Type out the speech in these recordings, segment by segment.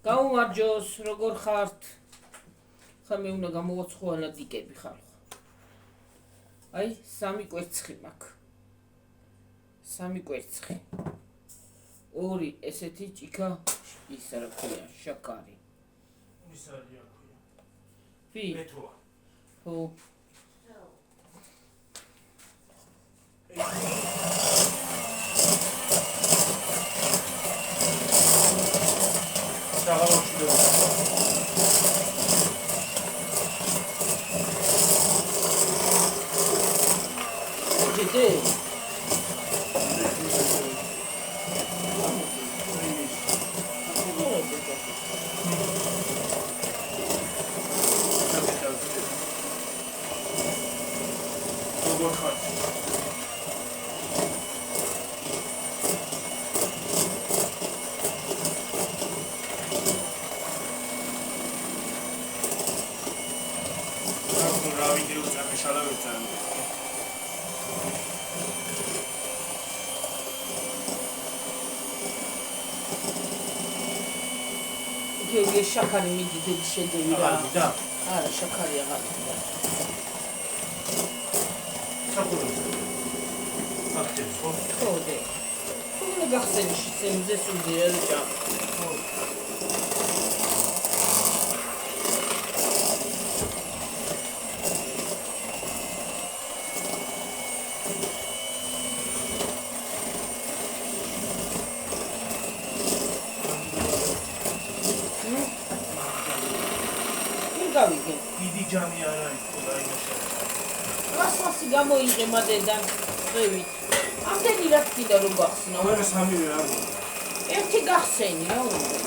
გაუმარჯოს, როგორ ხართ? ხა მე უნდა გამოვაცხოალა დიკები ხალხო. აი, 3 კვერცხი მაქვს. 3 კვერცხი. 2 ესეთი ჭიქა, ის რა ქვია, შაქარი. ის არია ქვია. ვი? მეთოა. ხო. Gel şakari mi dedi bir şey değil ya. Ha şakari ya var. Kode. Bunu baksana işte bize söyleyeceğim. დიდი ჯამი არ არის და იმაშა. რასმასი გამოიღე მადედან წევით. ამდენი რა კიდე რომ გახსნა. მე სამივე არ ვარ. ერთი გახსენი რა უნდა.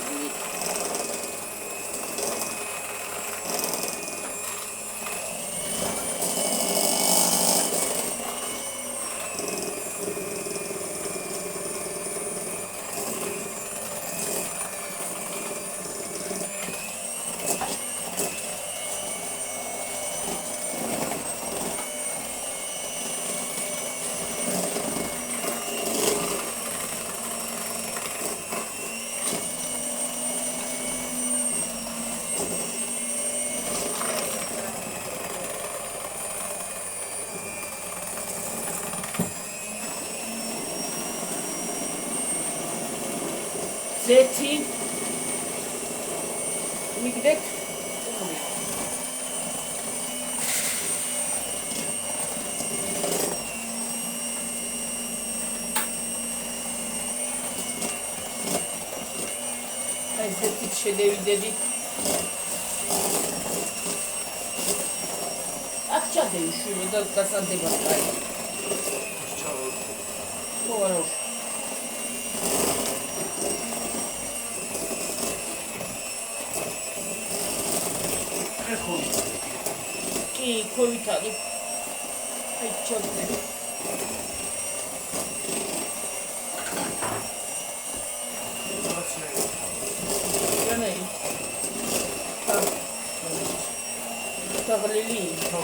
Zeti migdek ay zeti şedevildedi akça değişiyor da kasan debatlar bu var o კი, ქოვითარი. აი, ჩოთე. რანაი? თაღლილი. ხო.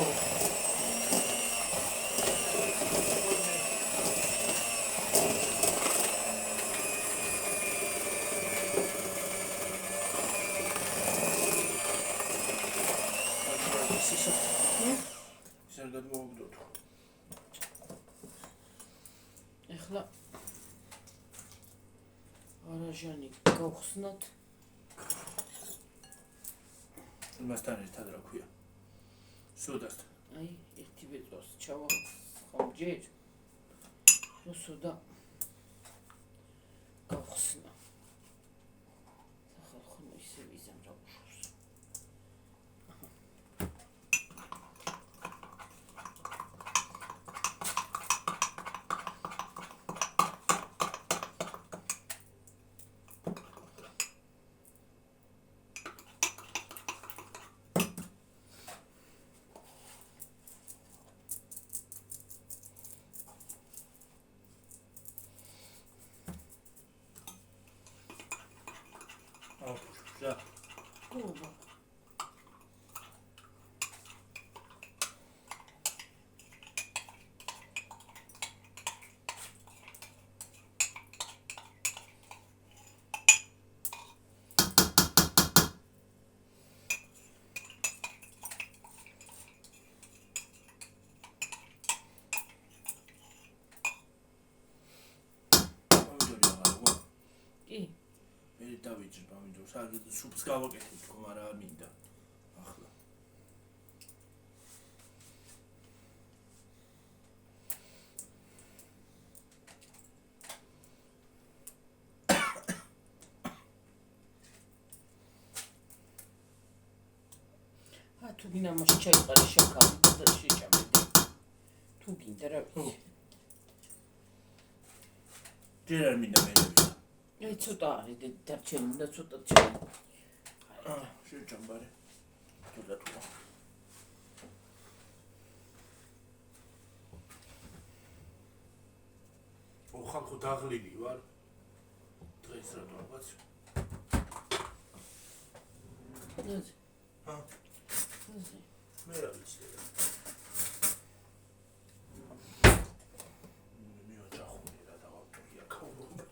ეხლა არაჟანი გავხსნათ მასთან ერთად რა ქვია სოდასთან აი ერთი ბეწვას ჩავა ხომ ჯერ რო სოდა გავხსნა სახალხო ისე ვიზამ რა უშავს Ja. Kurwa. დავიჭრ პომიდორს. არ სუპს გავაკეთებ თქო, მაგრამ არ მინდა. ახლა. თუ გინდა მაშ ჩაიყარე შაქარი და შეჭამები. თუ გინდა რა ვიცი. ჯერ არ მინდა მელები. აი ცოტა არის დარჩენი უნდა ცოტა ჩაი. შეჭამბარე. ცოტა თუ. ხალხო დაღლილი ვარ. დღეს რატომაც? ნაზი. ჰა? ნაზი. მე რა ვიცი. მე ოჯახური რა დავაკვირია ქაუბობა.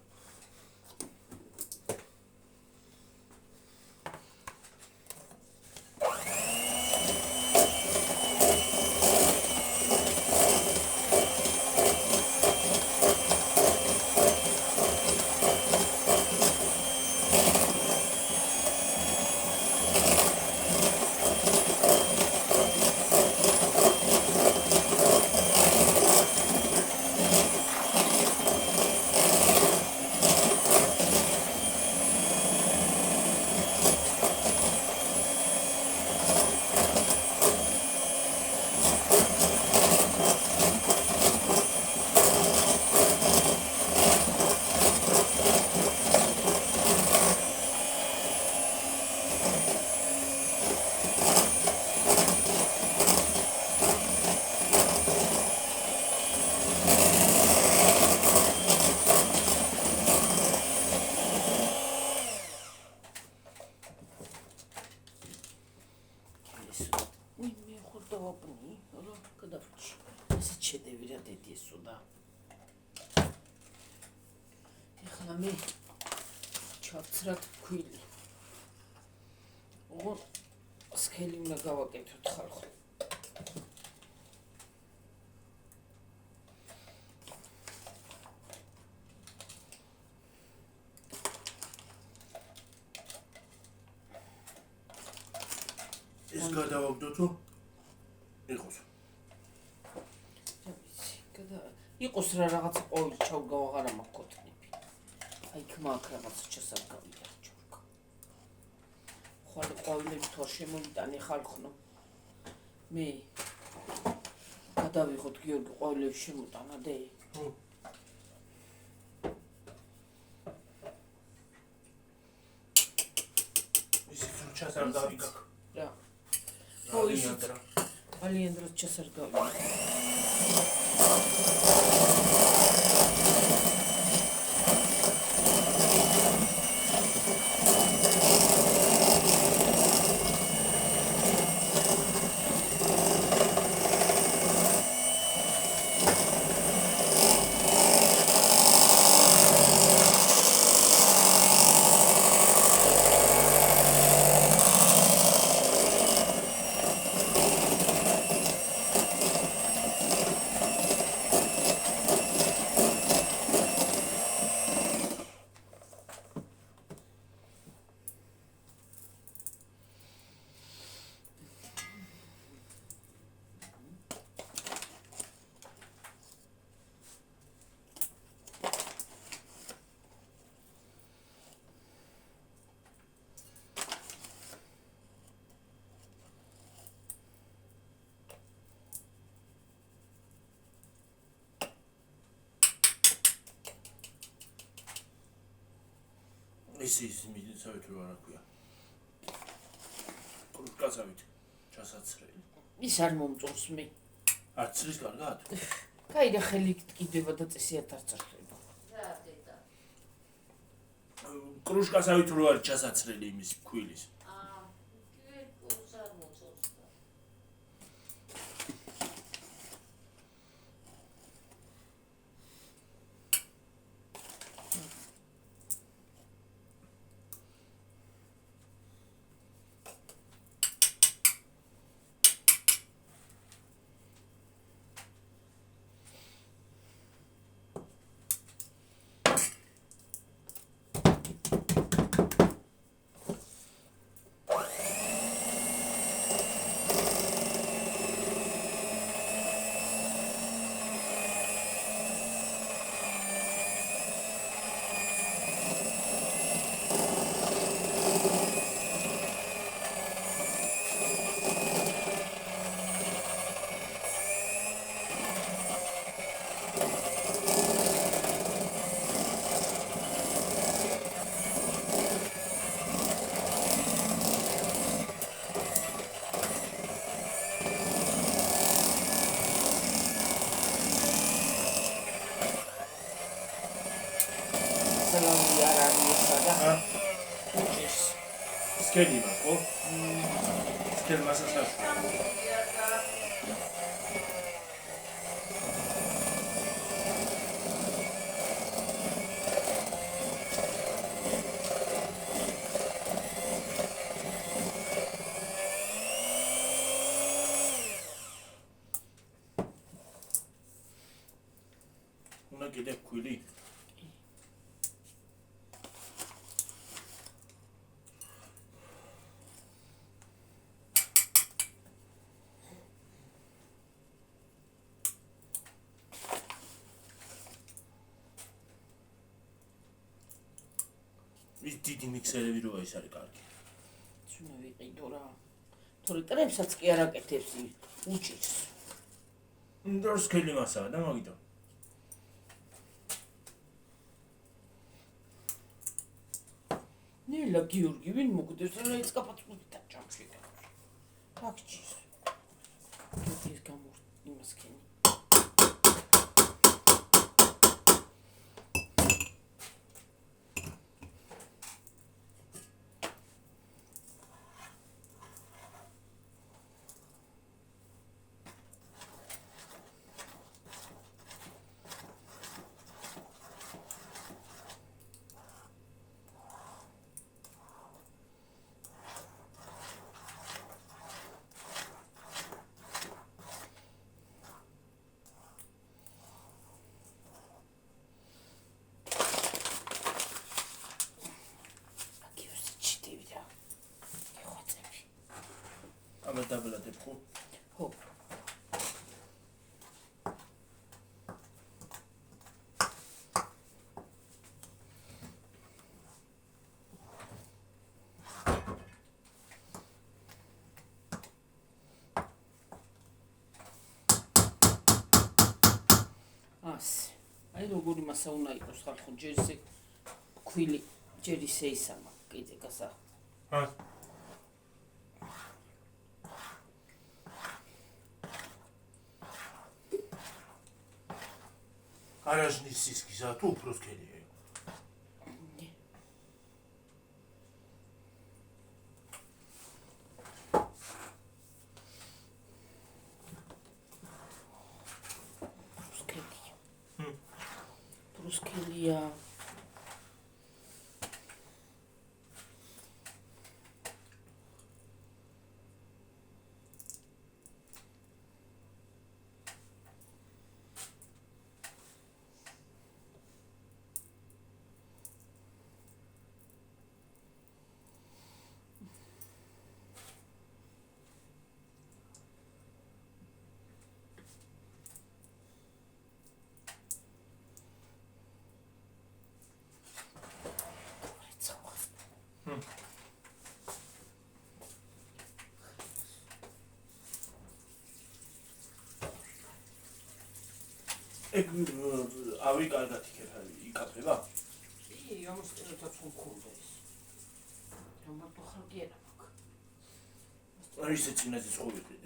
მე ჩავცრათ ქვილი. ოღონ სქელი უნდა გავაკეთოთ ხალხო. ეს გადავაგდო თუ იყოს. იყოს რა რაღაცა ყოველ ჩავგავაღარა მაქოთნები. აი ქმაკ რაღაცა ჩასარგავია ჯორკა. ხვალ ყოველები თორ შემოვიტანე ხალხნო. მე გადავიღოთ გიორგი ყოველები შემოტანა დე. ისიც რო ჩასარგავი გაქვს. რა. ალიანდროს ჩასარგავია. ის მიდიცავით რა ქვია. კრუსკაცავით ჩასაცრელი. ის არ მომწონს მე. არ ცრის კარგად? კაი და ხელი კიდევა და წესიათ არ წარხება. რა დედა. კრუსკაცავით რო არის ჩასაცრელი იმის ქვილის. კირკოს არ მომწონს. უჭირს. სქელი მაქვს, ხო? სქელ მასას აქვს. უნდა კიდე ქვილი? ის დიდი მიქსერები როა ის არის კარგი. უნდა ვიყიდო რა. თორე ტრებსაც კი არ აკეთებს უჭირს. უნდა სქელი მასაა და მაგიტომ. ნელა გიორგი ვინ მოგდებს რა იცკაფაც და ჭამში და. ფაქჩის. ეს გამორ იმასქენი. აბა დაბლადებ ხო? ხო. ასე. აი როგორი მასა უნდა იყოს ხალხო ჯერ ისე ქვილი ჯერ ისე ისამა კიდე გასა. ჰა. არაჟნის სისქისა თუ უფრო სქელია. Bruskelia. ავი კარგად იკაფება? კი, ამას ერთად ხომხონდა ის. ამათო ხალხი არა მაქვს. აი ისე წინაზე ხო ვიყიდე.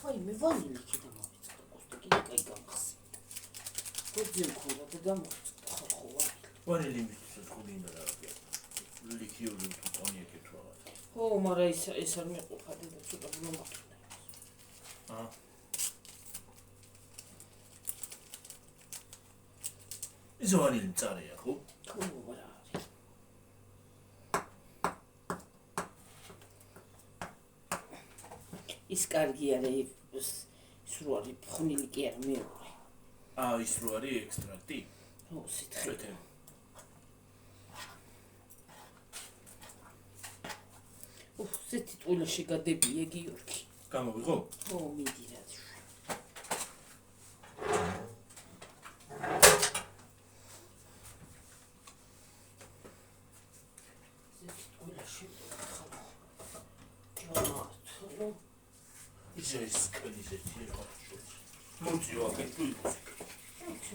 აი მე ვანილი კიდე მოვიწყდა კოსტი კიდე კაი გამხსენდა. გოძი მქონდა და გამოვიწყდა ხო ვანილი მისთვის ხო მინდა რა. ლიქიორი თუ კონიაკი თუ რაღაცა. ხო, მაგრამ ეს არ მეყოფა და ცოტა მომართუნა. აა ის ვანილი მწარეა ხო? ხო, რა არის. ის კარგი არის ის რო არის ფხვნილი კი არა მეორე. ის რო არის ექსტრაქტი? სითხეთე. ზეთი ტყუილში გადებია გიორგი. გამოვიღო? ო, მიდი რა. ზეთი ტყუილში ხალხო. ჯამათო. ისე ის კელი ზეთი იყო შუს. მოწიო აქეთ თუ იყოს.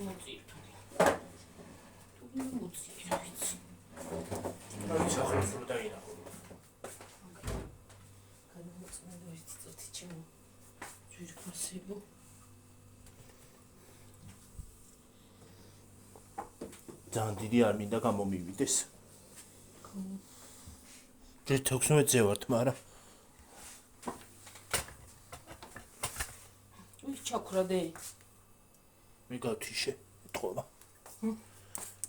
მოწიო. თუ მოწიო რა ვიცი. აი სახეს რო დაინახო. Спасибо. ძალიან დიდი არ მინდა გამომივიდეს. ჯერ 16-ზე ვართ, მაგრამ ვი ჩაქრადე. მე გავთიშე, ეთყობა.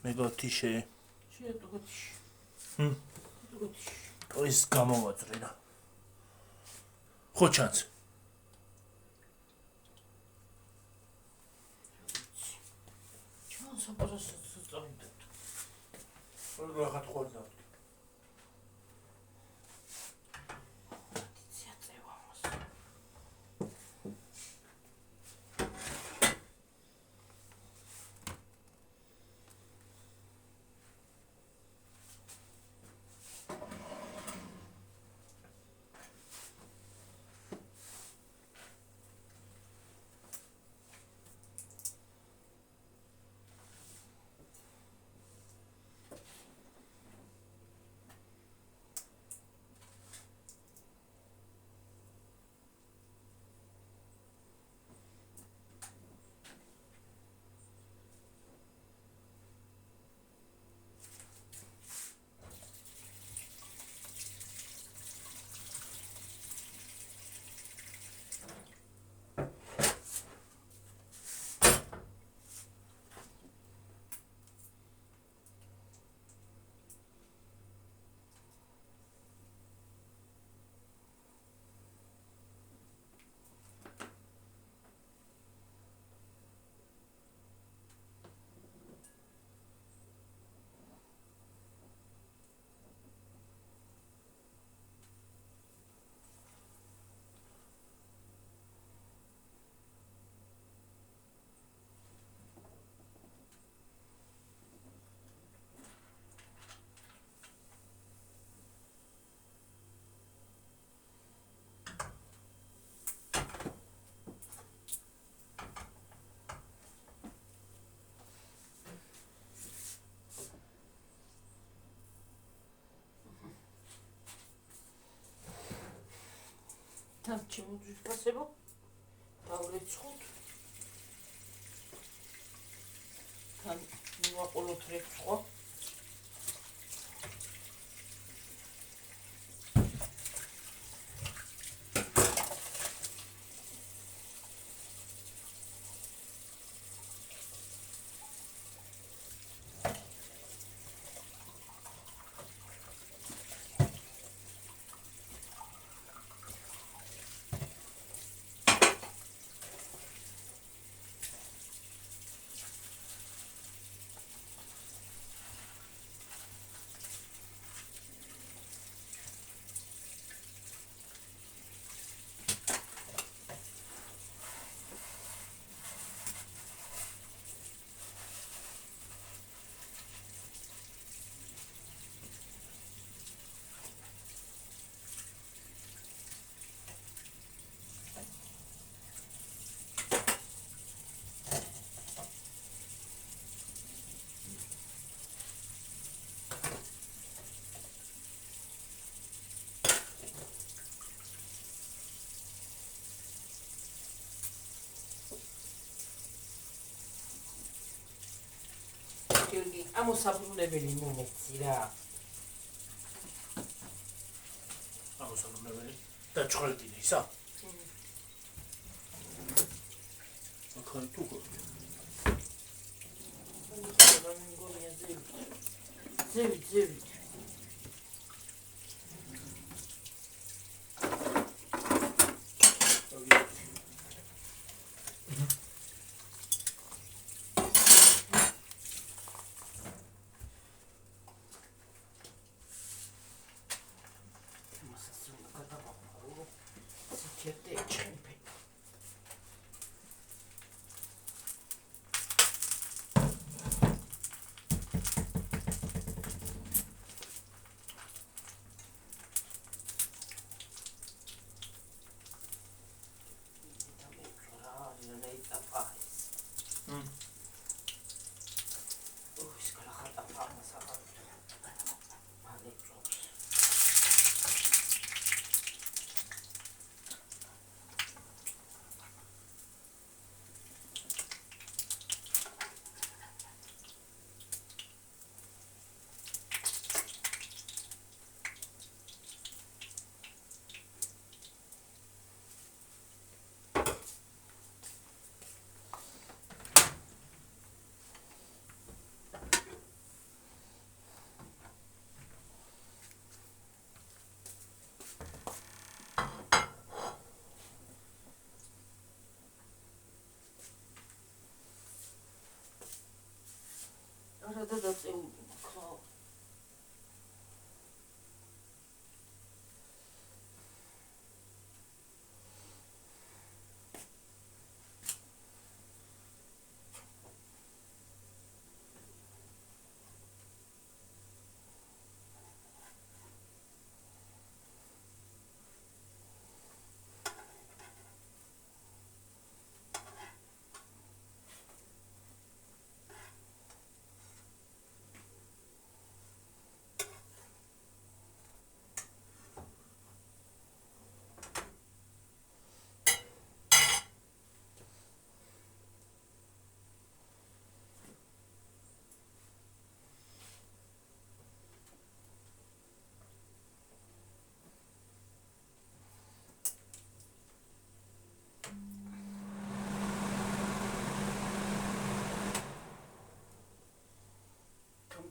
მე გავთიშე. შეეტო გავთიშე. ის გამოვაწრე რა. ხო ჩანს. საპარასო სწორად. რაღაც ხوارდა. Tam čemu spasibo? Pavličkut. Tam nuaqulot rekço. ამოსაბრუნებელი მომეცი რა. ამოსაბრუნებელი დაჭყრეტილი ისა? აქა თუ ხო? ზევით.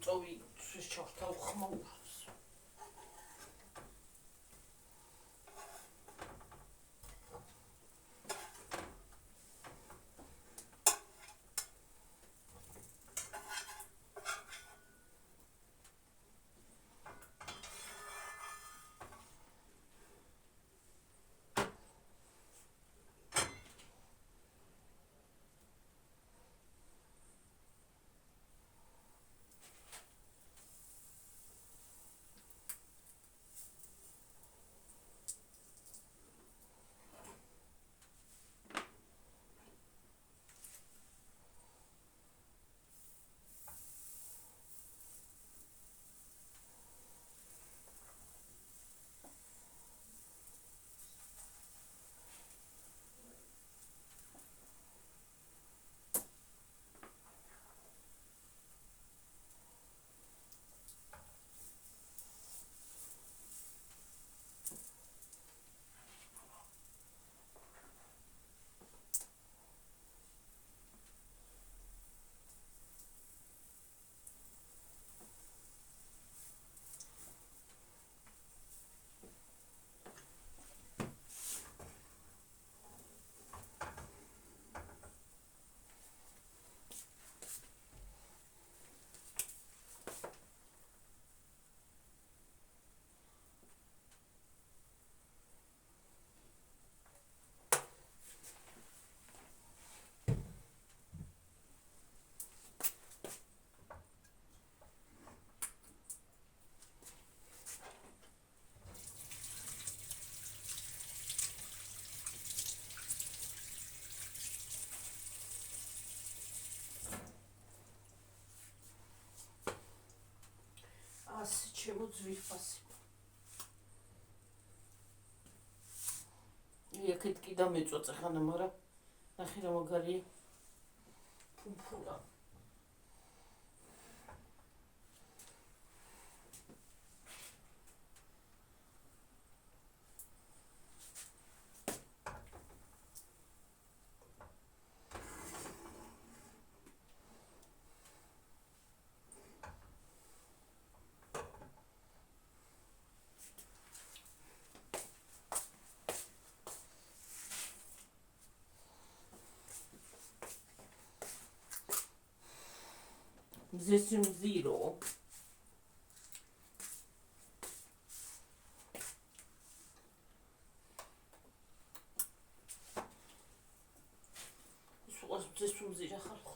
წოვი ის ჩავთავ ხმაურს. ასე ჩემო ძვირფასი. იქით კი დამეწოწე ხანა, მაგრამ ნახე რა მაგარია. ფუფურა. Zesím zero. Zesím zero xalq.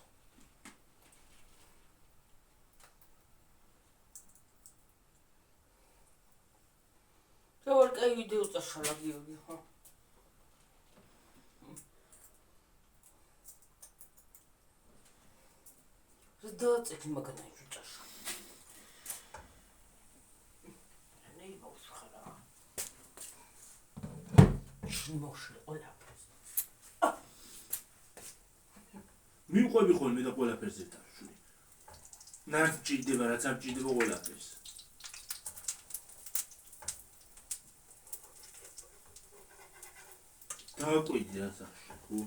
Çavar kay video taşala diyor. Dağıtık makinayı tutar. Neyi bozkara? Şimdi boşlu olapız. მიყვები ხოლმე და ყველაფერზე დავშვი. ნარც ჭირდება, რაც არ ჭირდება ყველაფერს. დააკვირდი რა სახში, ხო?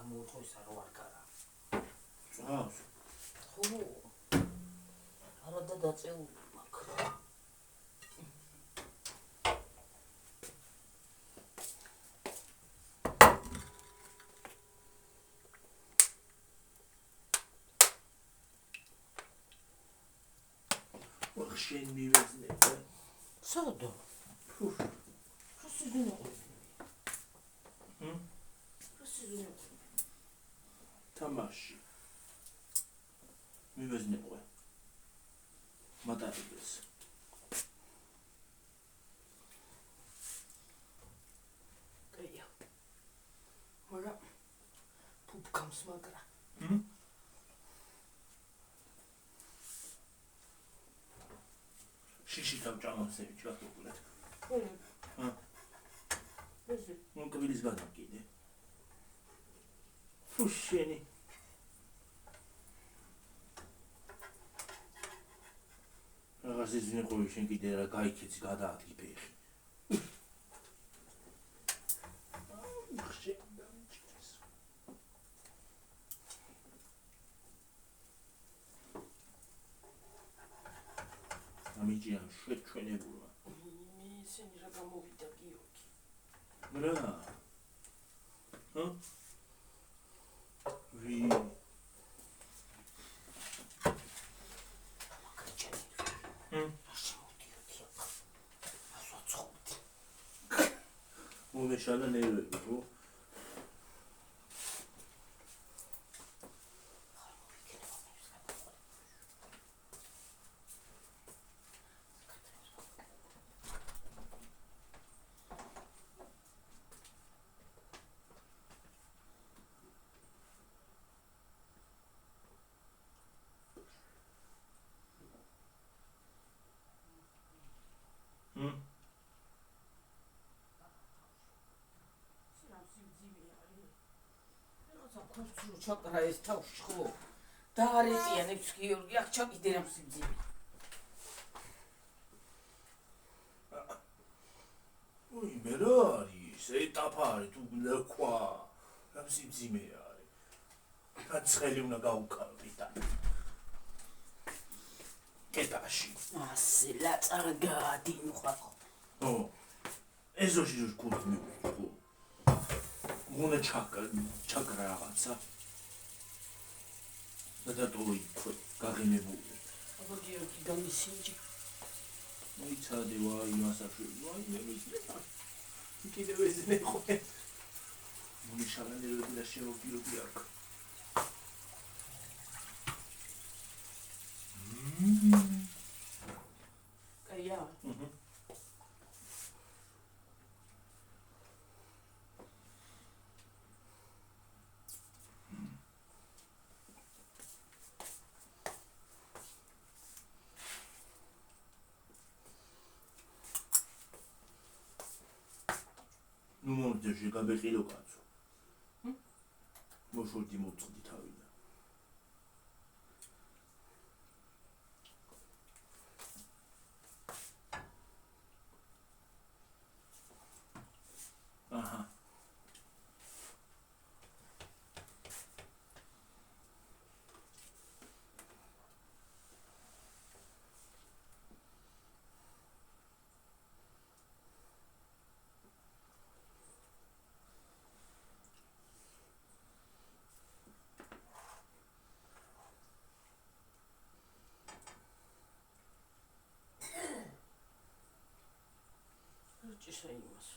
მოიხოისა რო არ კარა. წავს. ხო. არადა დაწეული მაქვს. შენ მივეძნე. საერთოდ. რა სიზონი ყოლი? რა სიზონი ყოლი? თამაში. მივეძნე ყო. მატარებს. კაია. მაგრამ ფუფკამს მაგრა. შიში ჩიქავ ჭამასები ჩათუყლეთ. ესე ნუ კბილის გადამკიდე. ფუშენი. რაღაც ის ვინყოვი შენ კიდე რა გაიქეცი გადაადგი ფეხი. ამიჯიან შეჩვენებულა. მე ესენი რა გამოვიდა გიორგი. რა? ჰა? ვი მომეშალა ნერვები ხო? ქურცრო ჩაკრა ეს თავში ხო? დაარეტიანებს გიორგი, აქ ჩაკიდე რა სიმძიმე. ой, მე რა არის? ეტაპა არის თუ ლექვა. რა სიმძიმე არის? კაცხელი უნდა გაუკავი და. კეთაში. ასე ლაწარ გადინხა. ო. ეზოში რო კურთ მივიღე ხო? მונה ჩაკრა რაღაცა. და დოი ხო გაღიმებული. აბა გიორგი გამისინჯი. მოიცადე ვაი მასაშვილი. ვაი მე ვიცი. კიდევ ეს ნეხო. მომიშალანე და შემოგიოდი აქ. კაია. ნუ მომდეში გაბეყილო კაცო. მოშორდი მოწყდი თავიდან. აჰა. ჭიშა იმას.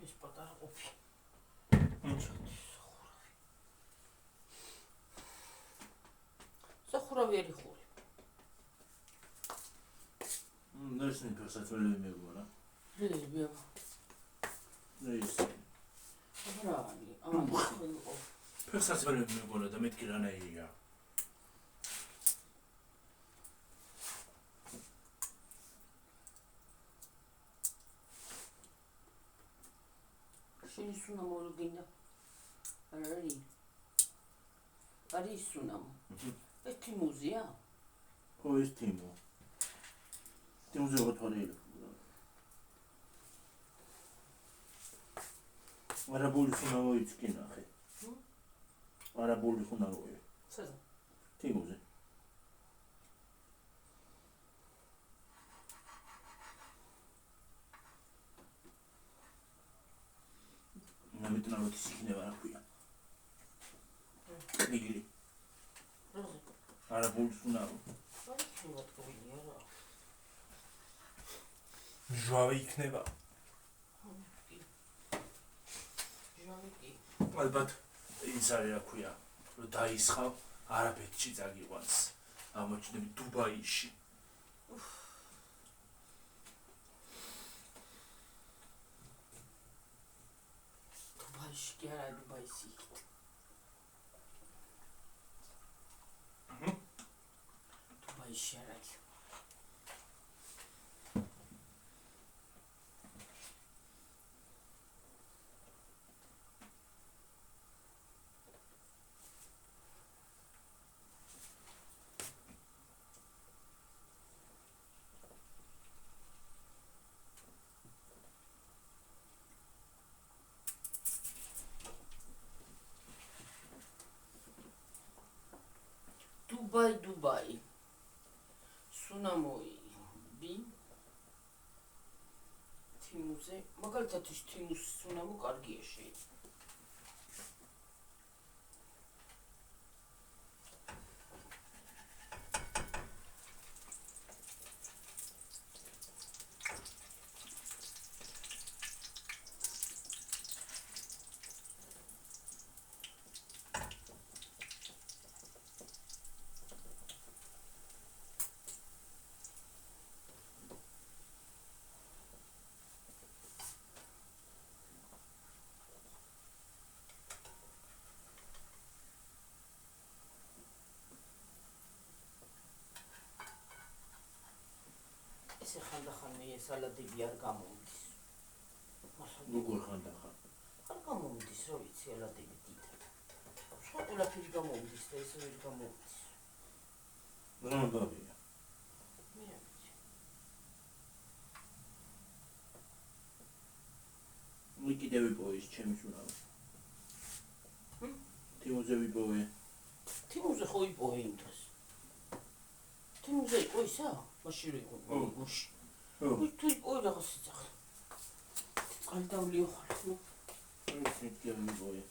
ის პატარა ყოფი. სახურავი ერი ხური. ნერსნი ფერსაცველი მეგონა. რეზბია. ეს აბრაანი, ფერსაცველი მეგონა და მეთქი რანაირია. შენი სუნა მორგინდა. არის სუნამო. ეს თიმუზია? ხო ეს თიმო. თიმუზე ოთორიელი. არაბული ხუნავო იცკინახე. არაბული ხუნავოე. სადა? თიმოზე. ნამიტნაროთის იქნება რა ქვია. მიგილი. არაბული ხუნავო. ჟავი იქნება. ალბათ ის არის რა ქვია, რომ დაისხავ არაბეთში წაგიყვანს. ამოჩნდები დუბაიში. დუბაიში კი არა, დუბაიში იქით. დუბაიში არა. Dubai. Sunamoi. Bi. Timuze. Მაგალითად ის თიმუს სუნამო კარგია შეიძლება. ესე ხანდახან მე სალადები არ გამომდის. როგორ ხანდახან? არ გამომდის, რა ვიცი, სალადები დიდად. სხვა ყველაფერი გამომდის და ესე ვერ გამომდის. რა გავია? მე რა ვიცი. მე კიდე ვიპოვე ის ჩემი სუნამო. თიმოზე ვიპოვე. თიმოზე ხო ვიპოვე იმ დროს. თიმოზე იყო ისა? მაშინ იყო გუში. თუ იყო რაღაცა ძახ. წყალდავლი ხარ, ნუ. ეს კიდე ვიპოვე.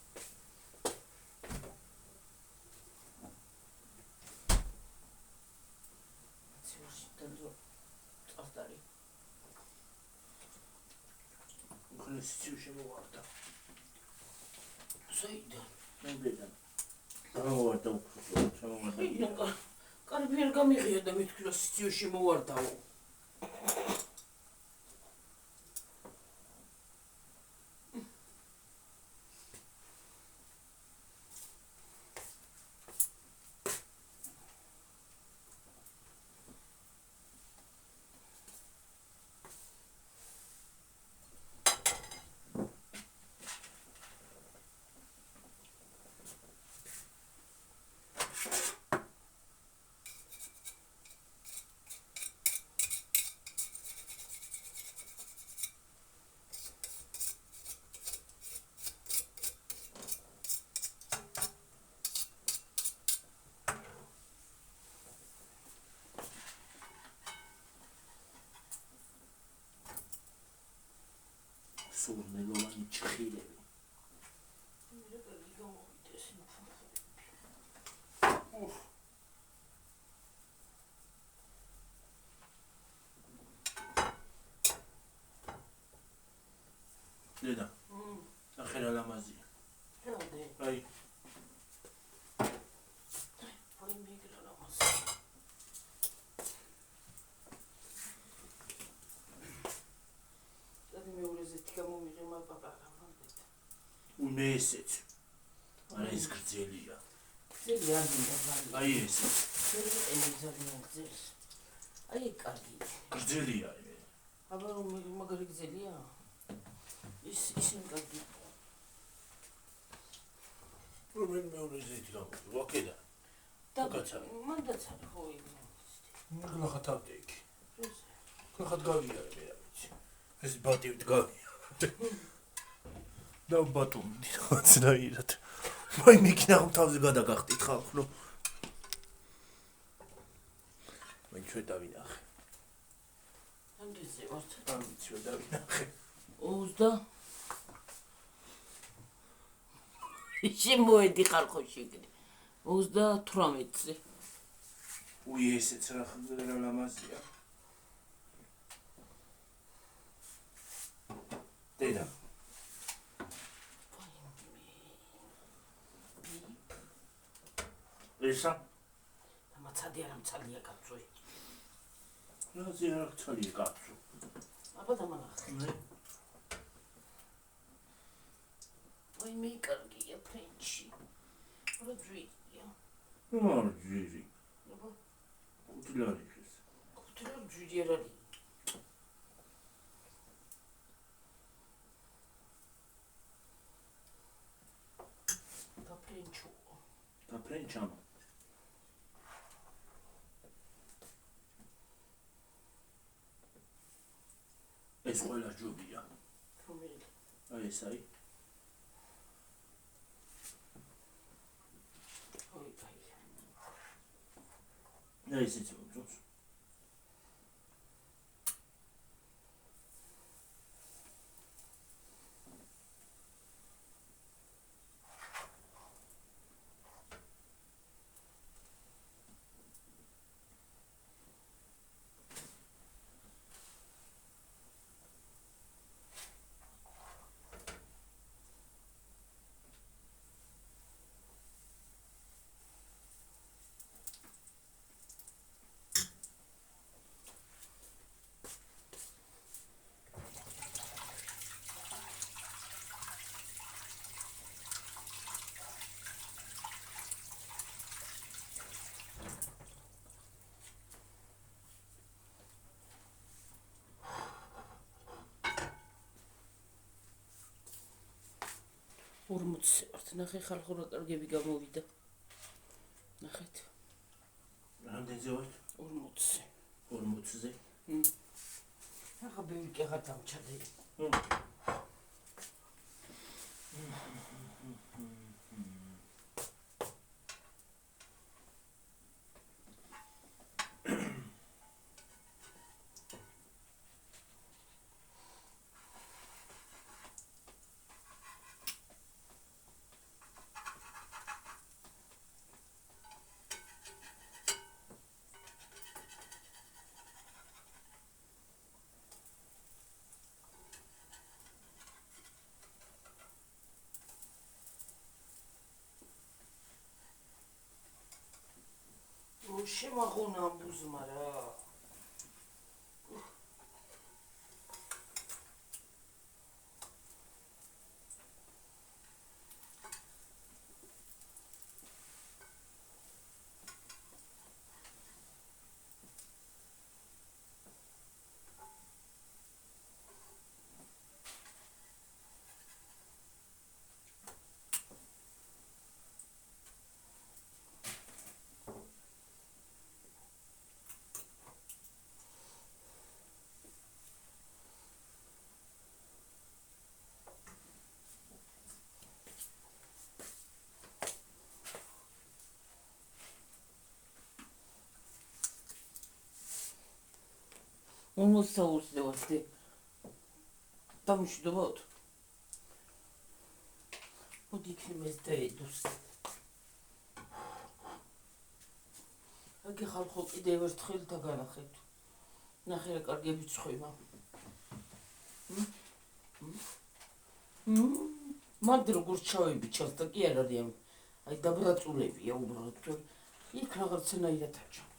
Constitution water. Saida. Nobledan. Გამოვარდა უფრო, ჩამოვარდა. კარგი ვერ გამიღია და მეთქი რა სიციოში მოვარდაო. სურნელოვანი ჩხილები. დედა. ახერა ლამაზია. აი. აი მიგრა ლამაზია. უმესეც. არა ეს გრძელია. გრძელი არ მინდა ბალი. აი ესე. ძალიან გრძელი. აი კარგი. გრძელია. აბა რომ მაგარი გრძელია. ისინი კარგი. რომელი მეორე ზეთი გამოვიდა. ვაკედა. და მან დაცარა ხო იგი. ნახა თავდეიქი. ნახა გავიარე მე რა ვიცი. ეს ბატივ დგავია. და ბატონი რაღაცნაირად მაი მიქნა რომ თავზე გადაგახტით ხალხო მაი ჩვენ დავინახე ამდენზე ვართ ამით ჩვენ დავინახე 20 ისე მოედი ხალხო შეგნი 38-ზე უი ესეც რა ლამაზია დედა ესა მაცადი არ მცალია კაცოი რა ზია ცალია კაცო აბა დამანახე აი მე კარგია ფრენჩი რა ძვირია რა ძვირი აბა კუთილარი ეს კუთილარი ძვირი არ არის და ფრენჩამ ეს ყველა ჯობია რომელი აი ეს აი ოი კაი აი ესეც უძოს ორმოცზე ვართ ნახე ხალხო რა კარგები გამოვიდა ნახეთ რამდენზე ვართ 40-ზე 40-ზე ახლა ბევრი კი აღარ დამჩადე შემაღონა ამბუზმა რა Almost ვართ დამშვიდობოთ მოდი იქნებ ეს დაედოს აგე ხალხო კიდევ ერთხელ დაგანახეთ ნახე რა კარგები ცხომა მანდ როგორ ჩავები ჩანს და კი არ არის აი დაბრაწულებია უბრალოდ იქ რაღაცნაირად აჩა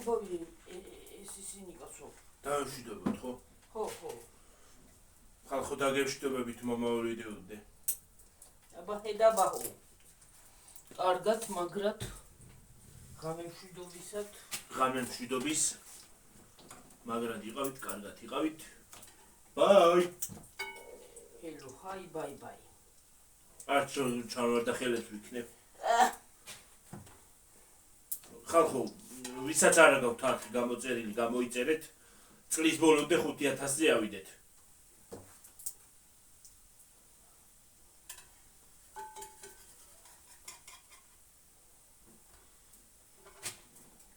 ეს ისინი კაცო დავშვიდობოთ ხო ხო ხალხო დაგევშვიდობებით მომავალიდეოდე აბა ხედაბაჰო კარგად მაგრად ღამემშვიდობის მაგრად იყავით კარგად იყავით ბაი ჰელო ჰაი ბაი ბაი არც ჩავარ და ხელებს ვიქნებ ხალხო ვისაც არა გაქვთ არხი გამოწერილი, გამოიწერეთ. წლის ბოლომდე 5000-ზე ავიდეთ.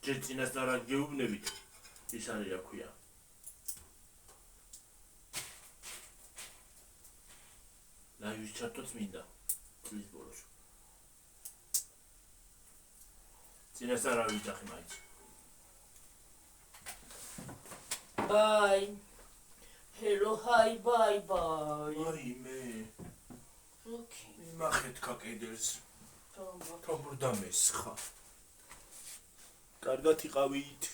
ჯერ წინასწარ არ გეუბნებით, ის არის რა ქვია. ლაივის ჩართვაც მინდა წლის ბოლოს. წინასწარ არ ვიძახი მაინც. Bye. Hello, hi, bye, bye. აი მე Okay. იმახეთ კაკედელს. Tom. თობრდამეს ხა. კარგად იყავით.